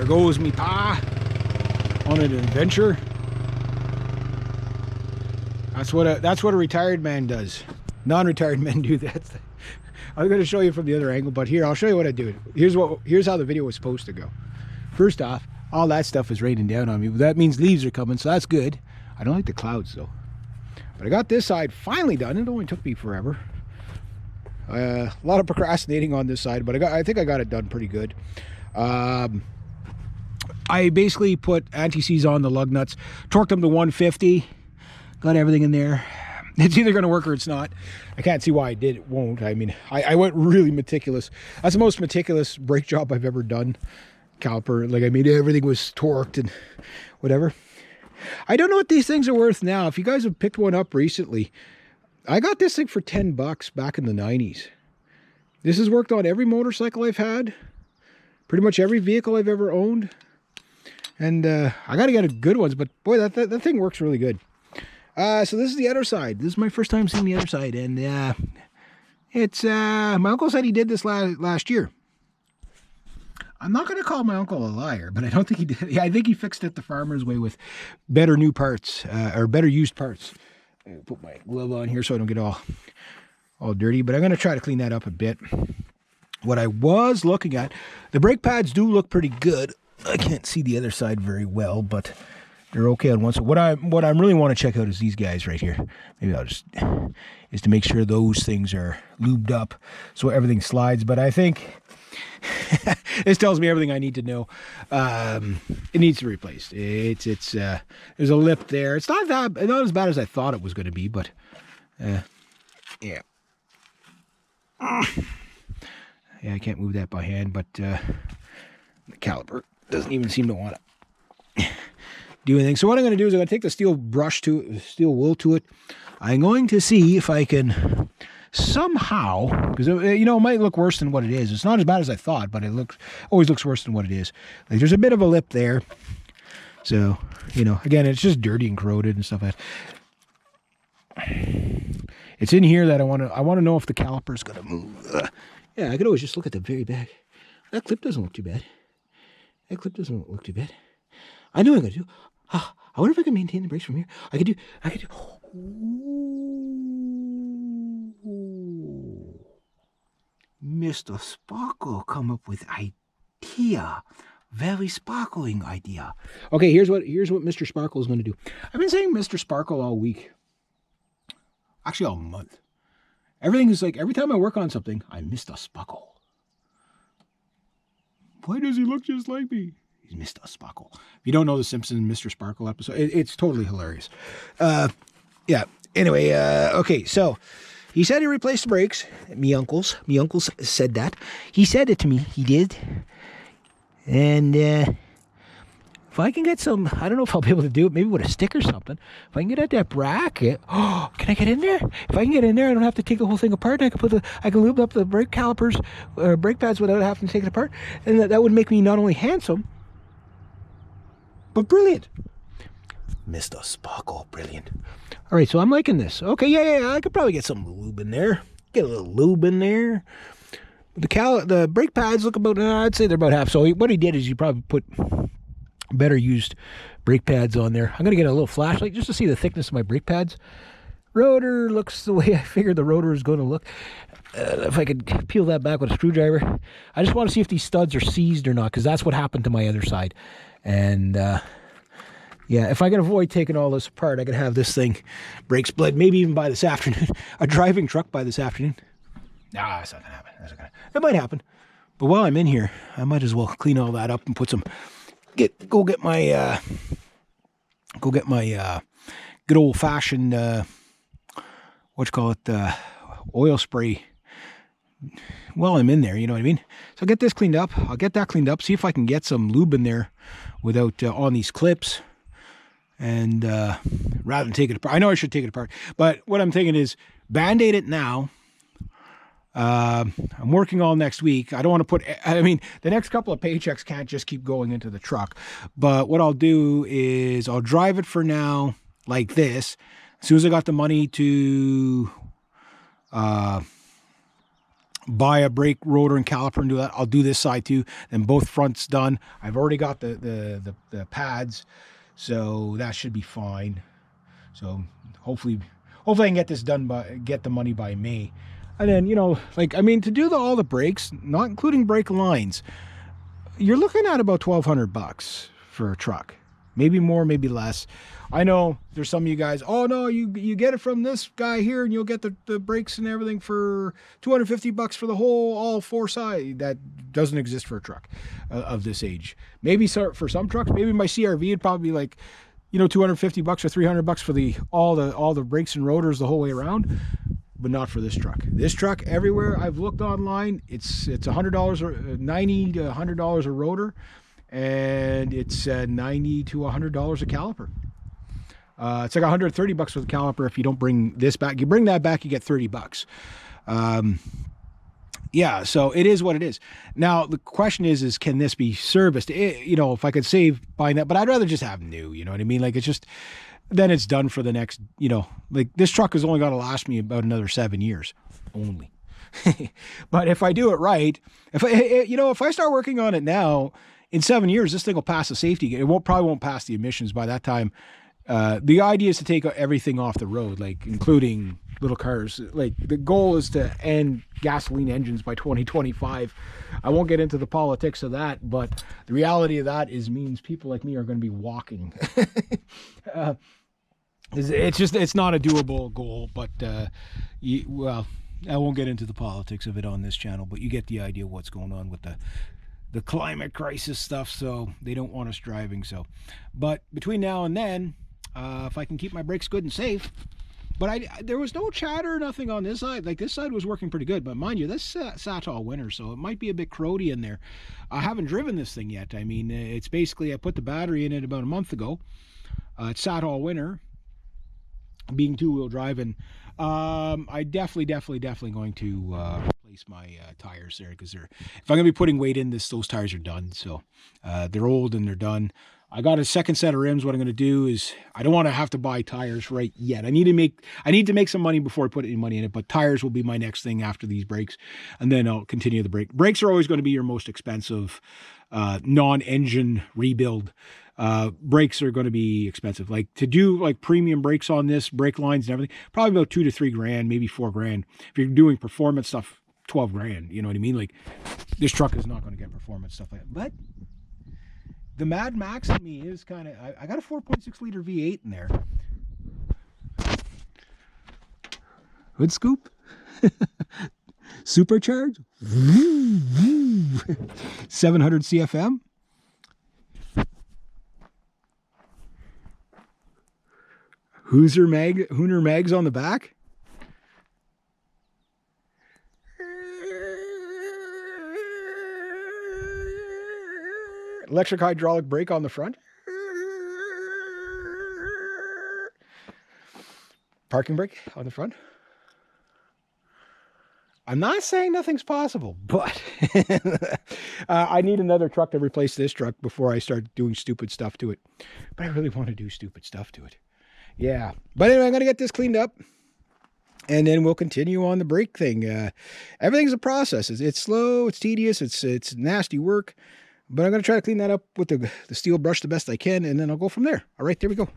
There goes me pa on an adventure. That's what a retired man does. Non-retired men do that. I'm going to show you from the other angle, but here I'll show you what I do. Here's how the video was supposed to go. First off, all that stuff is raining down on me. That means leaves are coming, so that's good. I don't like the clouds though. But I got this side finally done. It only took me forever. A lot of procrastinating on this side, but I think I got it done pretty good. I basically put anti-seize on the lug nuts, torqued them to 150, got everything in there. It's either going to work or it's not. I can't see why it won't. I mean, I went really meticulous. That's the most meticulous brake job I've ever done. Caliper, like I mean, everything was torqued and whatever. I don't know what these things are worth now. If you guys have picked one up recently, I got this thing for $10 back in the 90s. This has worked on every motorcycle I've had, pretty much every vehicle I've ever owned. And I got to get good ones, but boy, that thing works really good. So this is the other side. This is my first time seeing the other side, and it's my uncle said he did this last year. I'm not going to call my uncle a liar, but I don't think he did. Yeah, I think he fixed it the farmer's way with better new parts or better used parts. I'll put my glove on here so I don't get all dirty, but I'm going to try to clean that up a bit. What I was looking at, the brake pads do look pretty good. I can't see the other side very well, but they're okay on one side. What I really want to check out is these guys right here. Maybe I'll just is to make sure those things are lubed up so everything slides. But I think this tells me everything I need to know. It needs to be replaced. There's a lip there. It's not as bad as I thought it was going to be, but yeah. Yeah, I can't move that by hand, but the caliper doesn't even seem to want to do anything. So what I'm going to do is I'm going to take the steel wool to it. I'm going to see if I can somehow, because it might look worse than what it is. It's not as bad as I thought, but it always looks worse than what it is. Like there's a bit of a lip there. So, again, it's just dirty and corroded and stuff like that. It's in here that I want to know if the caliper is going to move. Yeah, I could always just look at the very back. That clip doesn't look too bad. I know what I'm going to do. I wonder if I can maintain the brakes from here. I could do. Ooh. Mr. Sparkle come up with idea. Very sparkling idea. Okay, here's what Mr. Sparkle is going to do. I've been saying Mr. Sparkle all week. Actually, all month. Everything is like, every time I work on something, I'm Mr. Sparkle. Why does he look just like me? He's Mr. Sparkle. If you don't know the Simpsons Mr. Sparkle episode, it's totally hilarious. Yeah. Anyway, okay, so he said he replaced the brakes. Me uncles said that. He said it to me. He did. And if I can get some, I don't know if I'll be able to do it, maybe with a stick or something. If I can get at that bracket, can I get in there? If I can get in there, I don't have to take the whole thing apart. I can lube up the brake calipers, brake pads without having to take it apart. And that would make me not only handsome, but brilliant. Mr. Sparkle, brilliant. All right, so I'm liking this. Okay, yeah, I could probably get some lube in there. Get a little lube in there. The brake pads look about, I'd say they're about half. So what he did is he probably put better used brake pads on there. I'm going to get a little flashlight just to see the thickness of my brake pads. Rotor looks the way I figured the rotor is going to look. If I could peel that back with a screwdriver. I just want to see if these studs are seized or not, because that's what happened to my other side. And yeah, if I can avoid taking all this apart, I could have this thing brake split, maybe even by this afternoon. A driving truck by this afternoon. Nah, that's not going to happen. It might happen. But while I'm in here, I might as well clean all that up and put some... Go get my good old fashioned oil spray while I'm in there, you know what I mean? So I'll get this cleaned up. I'll get that cleaned up, see if I can get some lube in there without on these clips. And rather than take it apart, I know I should take it apart, but what I'm thinking is Band-Aid it now. I'm working all next week. I don't want to the next couple of paychecks can't just keep going into the truck. But what I'll do is I'll drive it for now like this. As soon as I got the money to buy a brake rotor and caliper and do that. I'll do this side too. Then both fronts done. I've already got the pads, so that should be fine. So hopefully I can get this done get the money by May. And then, you know, like, I mean, to do all the brakes, not including brake lines, you're looking at about $1,200 for a truck. Maybe more, maybe less. I know there's some of you guys, oh no, you get it from this guy here and you'll get the brakes and everything for $250 for the whole, all four sides. That doesn't exist for a truck of this age. Maybe for some trucks, maybe my CRV would probably be like, you know, $250 or $300 for all the brakes and rotors the whole way around, but not for this truck. This truck, everywhere I've looked online, it's $100 or $90 to $100 a rotor, and it's $90 to $100 a caliper. It's like $130 for the caliper if you don't bring this back. You bring that back, you get $30. Yeah, so it is what it is. Now the question is can this be serviced? You know, if I could save buying that, but I'd rather just have new. You know what I mean? Like, it's just, then it's done for the next, you know, like this truck is only going to last me about another 7 years only. But if I do it right, if I start working on it now, in 7 years, this thing will pass the safety. It probably won't pass the emissions by that time. The idea is to take everything off the road, like including little cars. Like, the goal is to end gasoline engines by 2025. I won't get into the politics of that, but the reality of that means people like me are going to be walking. It's not a doable goal, but well, I won't get into the politics of it on this channel, but you get the idea of what's going on with the climate crisis stuff. So they don't want us driving. So, but between now and then, if I can keep my brakes good and safe. But there was no chatter, nothing on this side. Like, this side was working pretty good, but mind you, this sat all winter, so it might be a bit crowdy in there. I haven't driven this thing yet. I mean, it's basically, I put the battery in it about a month ago. It sat all winter, being two-wheel drive, and I definitely going to replace my tires there, because if I'm gonna be putting weight in this, those tires are done. So they're old and they're done. I got a second set of rims. What I'm going to do is, I don't want to have to buy tires right yet. I need to make some money before I put any money in it, but tires will be my next thing after these brakes, and then I'll continue the brake. Brakes are always going to be your most expensive non-engine rebuild. Brakes are going to be expensive. Like, to do like premium brakes on this, brake lines and everything, probably about $2 to $3 grand, maybe $4 grand. If you're doing performance stuff, 12 grand. You know what I mean? Like, this truck is not going to get performance stuff like that. But the Mad Max in me is kind of, I got a 4.6 liter V8 in there. Hood scoop. Supercharged. 700 CFM. Hooner mags on the back. Electric hydraulic brake on the front. Parking brake on the front. I'm not saying nothing's possible, but I need another truck to replace this truck before I start doing stupid stuff to it. But I really want to do stupid stuff to it. Yeah. But anyway, I'm going to get this cleaned up, and then we'll continue on the brake thing. Everything's a process. It's slow, it's tedious, it's nasty work. But I'm going to try to clean that up with the steel brush the best I can, and then I'll go from there. All right, there we go.